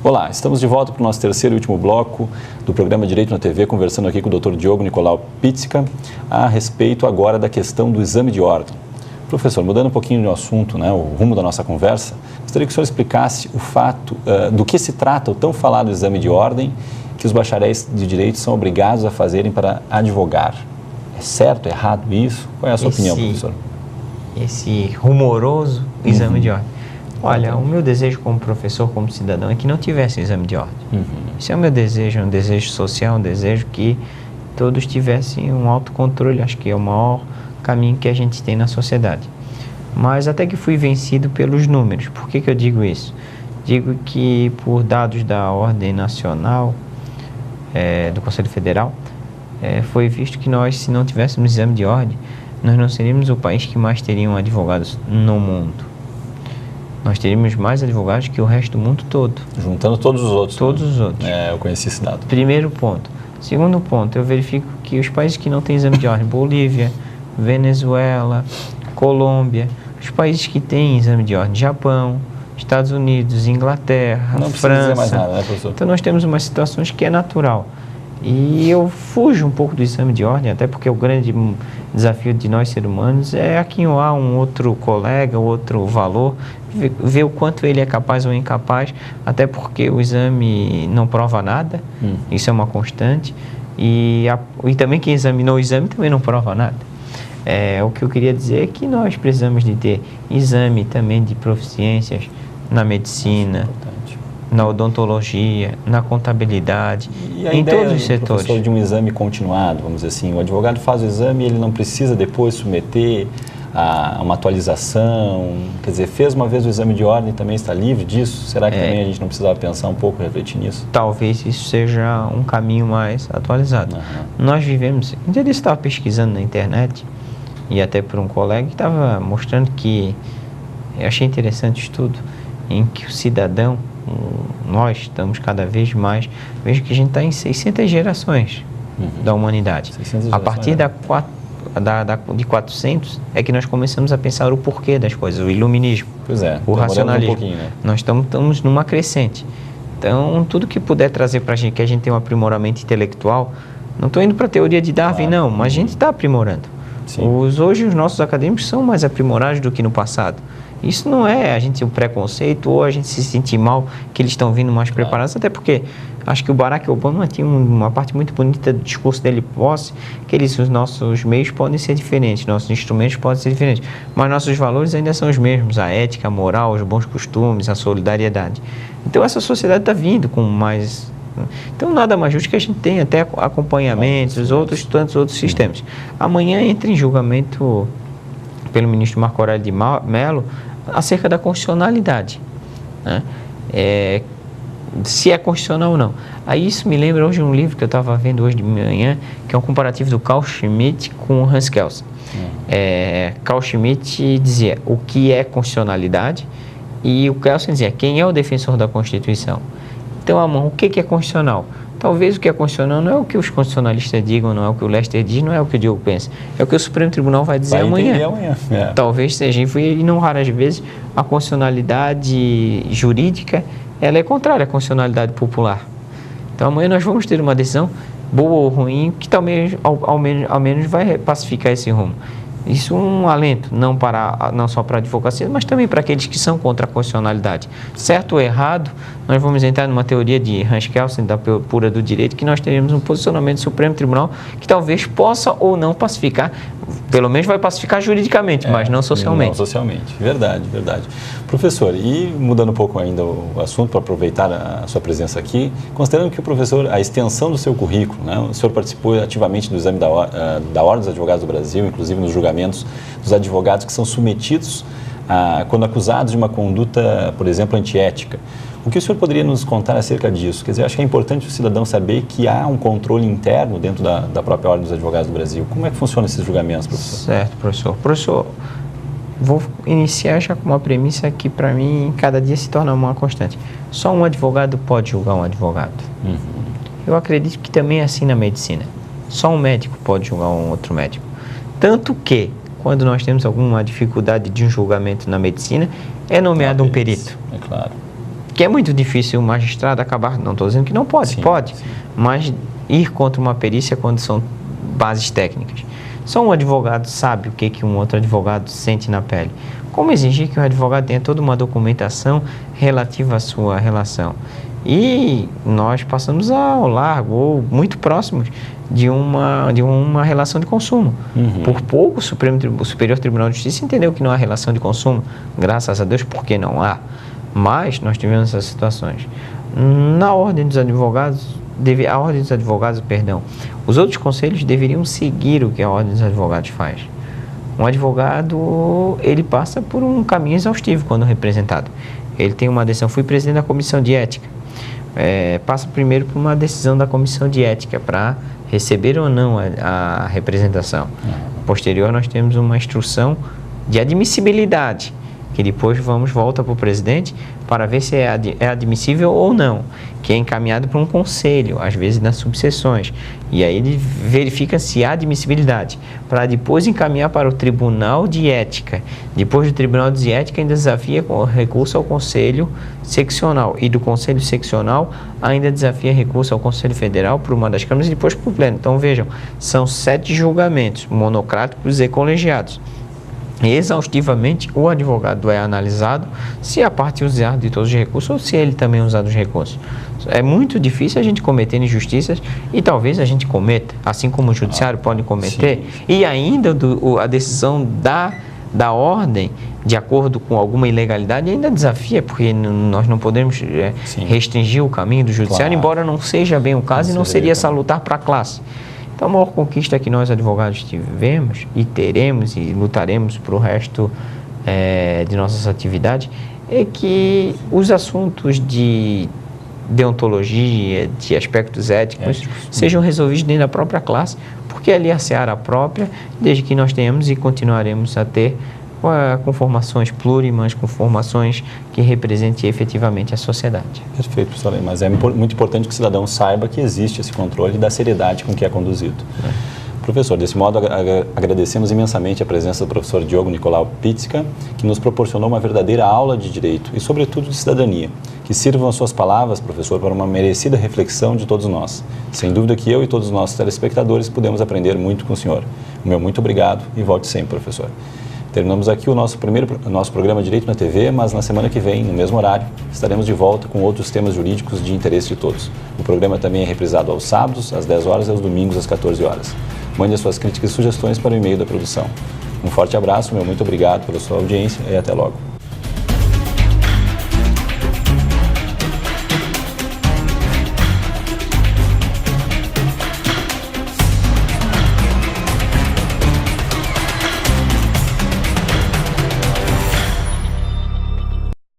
Olá, estamos de volta para o nosso terceiro e último bloco do programa Direito na TV, conversando aqui com o Dr. Diogo Nicolau Pizzica a respeito agora da questão do exame de ordem. Professor, mudando um pouquinho do assunto, o rumo da nossa conversa, gostaria que o senhor explicasse o fato do que se trata o tão falado exame de ordem que os bacharéis de Direito são obrigados a fazerem para advogar. É certo, errado isso? Qual é a sua opinião, professor? Esse rumoroso exame de ordem. Olha, o meu desejo como professor, como cidadão, é que não tivesse exame de ordem. Esse é o meu desejo, um desejo social, um desejo que todos tivessem um autocontrole. Acho que é o maior caminho que a gente tem na sociedade. Mas até que fui vencido pelos números. Por que eu digo isso? Digo que por dados da Ordem Nacional, do Conselho Federal, foi visto que nós, se não tivéssemos exame de ordem, nós não seríamos o país que mais teriam advogados no mundo. Nós teríamos mais advogados que o resto do mundo todo. Juntando todos os outros. Todos os outros. Eu conheci esse dado. Primeiro ponto. Segundo ponto, eu verifico que os países que não têm exame de ordem, Bolívia, Venezuela, Colômbia, os países que têm exame de ordem, Japão, Estados Unidos, Inglaterra, não França. Não precisa dizer mais nada, né, professor? Então nós temos umas situações que é natural. E eu fujo um pouco do exame de ordem, até porque o grande desafio de nós seres humanos é aquinhoar um outro colega, outro valor, ver o quanto ele é capaz ou incapaz, até porque o exame não prova nada, isso é uma constante, e também quem examinou o exame também não prova nada. O que eu queria dizer é que nós precisamos de ter exame também de proficiências na medicina, na odontologia, na contabilidade, em todos os setores. Professor, de um exame continuado, vamos dizer assim, o advogado faz o exame e ele não precisa depois submeter a uma atualização, quer dizer, fez uma vez o exame de ordem, também está livre disso? Será que também a gente não precisava pensar um pouco, refletir nisso? Talvez isso seja um caminho mais atualizado. Nós vivemos, um dia eu estava pesquisando na internet, e até por um colega que estava mostrando que, eu achei interessante o estudo, em que o cidadão, nós estamos cada vez mais, vejo que a gente está em 600 gerações da humanidade. A partir de 400 é que nós começamos a pensar o porquê das coisas, o iluminismo, o racionalismo. Nós estamos numa crescente. Então, tudo que puder trazer para a gente, que a gente tem um aprimoramento intelectual, não estou indo para a teoria de Darwin, não, mas a gente está aprimorando. Hoje os nossos acadêmicos são mais aprimorados do que no passado. Isso não é a gente ter um preconceito ou a gente se sentir mal que eles estão vindo mais preparados, até porque acho que o Barack Obama tinha uma parte muito bonita do discurso dele posse, que ele disse, os nossos meios podem ser diferentes, nossos instrumentos podem ser diferentes, mas nossos valores ainda são os mesmos, a ética, a moral, os bons costumes, a solidariedade. Então essa sociedade está vindo com mais... Então nada mais justo que a gente tenha até acompanhamentos, tantos outros sistemas. Amanhã entra em julgamento pelo ministro Marco Aurélio de Mello acerca da constitucionalidade, se é constitucional ou não. Aí isso me lembra hoje um livro que eu estava vendo hoje de manhã, que é um comparativo do Carl Schmitt com o Hans Kelsen. Carl Schmitt dizia o que é constitucionalidade e o Kelsen dizia quem é o defensor da Constituição. Então, o que é constitucional? Talvez o que é constitucional não é o que os constitucionalistas digam, não é o que o Lester diz, não é o que o Diogo pensa. É o que o Supremo Tribunal vai dizer amanhã. Talvez seja, e não raras vezes, a constitucionalidade jurídica ela é contrária à constitucionalidade popular. Então, amanhã nós vamos ter uma decisão, boa ou ruim, que talvez, ao menos vai pacificar esse rumo. Isso é um alento, não só para a advocacia, mas também para aqueles que são contra a constitucionalidade. Certo ou errado, nós vamos entrar numa teoria de Hans Kelsen, da pura do direito, que nós teremos um posicionamento do Supremo Tribunal que talvez possa ou não pacificar, pelo menos vai pacificar juridicamente, mas não socialmente. Não socialmente, verdade. Professor, e mudando um pouco ainda o assunto, para aproveitar a sua presença aqui, considerando que o professor, a extensão do seu currículo, o senhor participou ativamente do exame da Ordem dos Advogados do Brasil, inclusive nos julgamentos dos advogados que são submetidos quando acusados de uma conduta, por exemplo, antiética. O que o senhor poderia nos contar acerca disso? Quer dizer, acho que é importante o cidadão saber que há um controle interno dentro da própria Ordem dos Advogados do Brasil. Como é que funcionam esses julgamentos, professor? Certo, professor. Professor, vou iniciar já com uma premissa que, para mim, cada dia se torna uma constante. Só um advogado pode julgar um advogado. Eu acredito que também é assim na medicina. Só um médico pode julgar um outro médico. Tanto que, quando nós temos alguma dificuldade de um julgamento na medicina, é nomeado um perito. É claro. que é muito difícil o magistrado acabar, não estou dizendo que não pode, pode, mas ir contra uma perícia quando são bases técnicas. Só um advogado sabe o que um outro advogado sente na pele. Como exigir que o advogado tenha toda uma documentação relativa à sua relação? E nós passamos ao largo, ou muito próximos, de uma relação de consumo. Por pouco, o Superior Tribunal de Justiça entendeu que não há relação de consumo. Graças a Deus, porque não há. Mas nós tivemos essas situações. Na ordem dos advogados, os outros conselhos deveriam seguir o que a ordem dos advogados faz. Um advogado, ele passa por um caminho exaustivo quando representado. Ele tem uma decisão, fui presidente da comissão de ética. Passa primeiro por uma decisão da comissão de ética para receber ou não a representação. Posterior, nós temos uma instrução de admissibilidade, que depois volta para o presidente para ver se é admissível ou não, que é encaminhado para um conselho, às vezes nas subseções, e aí ele verifica se há admissibilidade, para depois encaminhar para o Tribunal de Ética. Depois do Tribunal de Ética ainda desafia com recurso ao Conselho Seccional, e do Conselho Seccional ainda desafia recurso ao Conselho Federal por uma das câmaras e depois para o Pleno. Então vejam, são 7 julgamentos monocráticos e colegiados. Exaustivamente, o advogado é analisado se a parte usar de todos os recursos ou se ele também usar dos recursos. É muito difícil a gente cometer injustiças e talvez a gente cometa, assim como o judiciário pode cometer. Sim. E ainda a decisão da ordem, de acordo com alguma ilegalidade, ainda desafia, porque nós não podemos restringir o caminho do judiciário, embora não seja bem o caso e não seria salutar para a classe. Então, a maior conquista que nós advogados tivemos e teremos e lutaremos para o resto de nossas atividades é que os assuntos de deontologia, de aspectos éticos, sejam resolvidos dentro da própria classe, porque ali é a seara própria, desde que nós tenhamos e continuaremos a ter com formações plurimas, com formações que representem efetivamente a sociedade. Perfeito, professor, mas é muito importante que o cidadão saiba que existe esse controle da seriedade com que é conduzido. Professor, desse modo agradecemos imensamente a presença do professor Diogo Nicolau Pizzica, que nos proporcionou uma verdadeira aula de direito e, sobretudo, de cidadania. Que sirvam as suas palavras, professor, para uma merecida reflexão de todos nós. Sem dúvida que eu e todos os nossos telespectadores pudemos aprender muito com o senhor. O meu muito obrigado e volte sempre, professor. Terminamos aqui o nosso programa Direito na TV, mas na semana que vem, no mesmo horário, estaremos de volta com outros temas jurídicos de interesse de todos. O programa também é reprisado aos sábados, às 10 horas e aos domingos, às 14 horas. Mande as suas críticas e sugestões para o e-mail da produção. Um forte abraço, meu muito obrigado pela sua audiência e até logo.